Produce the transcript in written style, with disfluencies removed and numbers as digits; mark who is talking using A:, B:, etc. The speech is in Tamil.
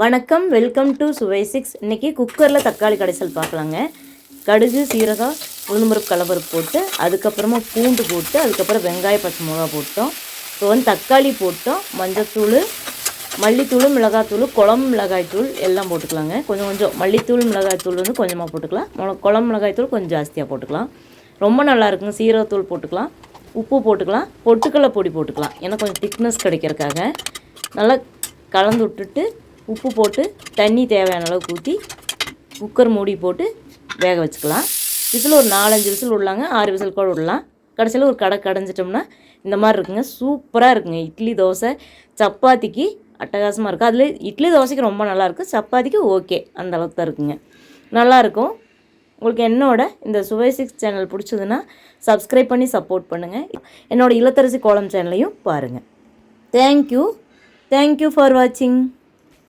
A: வணக்கம், வெல்கம் டு சுவை 6. இன்றைக்கி குக்கரில் தக்காளி கடைசல் பார்க்கலாங்க. கடுகு, சீரகம், உளுந்தம்பருப்பு, கடலைப்பருப்பு போட்டு அதுக்கப்புறமா பூண்டு போட்டு அதுக்கப்புறம் வெங்காய பச்சை மிளகா போட்டோம். இப்போ தக்காளி போட்டோம். மஞ்சத்தூள், மல்லித்தூள், மிளகாத்தூள், குழம்பு மிளகாய்த்தூள் எல்லாம் போட்டுக்கலாங்க. கொஞ்சம் மல்லித்தூள், மிளகாய்த்தூள் கொஞ்சமாக போட்டுக்கலாம். குழம்பு மிளகாய்த்தூள் கொஞ்சம் ஜாஸ்தியாக போட்டுக்கலாம். ரொம்ப நல்லா இருக்குங்க. சீரகத்தூள் போட்டுக்கலாம், உப்பு போட்டுக்கலாம், பொட்டுக்கடலை பொடி போட்டுக்கலாம். ஏன்னா கொஞ்சம் திக்னஸ் கிடைக்கிறதுக்காக நல்லா கலந்து விட்டுட்டு உப்பு போட்டு தண்ணி தேவையான அளவுக்கு ஊற்றி குக்கர் மூடி போட்டு வேக வச்சுக்கலாம். விசில் ஒரு 4-5 விசில் விடலாங்க, 6 விசில் கூட விடலாம். கடைசியில் ஒரு கடைஞ்சிட்டோம்னா இந்த மாதிரி இருக்குங்க. சூப்பராக இருக்குங்க. இட்லி, தோசை, சப்பாத்திக்கு அட்டகாசமாக இருக்குது. அதில் இட்லி தோசைக்கு ரொம்ப நல்லாயிருக்கும், சப்பாத்திக்கு ஓகே அந்த அளவுக்கு தான் இருக்குங்க. நல்லாயிருக்கும். உங்களுக்கு என்னோட இந்த சுவை 6 சேனல் பிடிச்சதுன்னா சப்ஸ்கிரைப் பண்ணி சப்போர்ட் பண்ணுங்கள். என்னோடய இல்லத்தரசி கோலம் சேனலையும் பாருங்கள். தேங்க்யூ ஃபார் வாட்சிங்.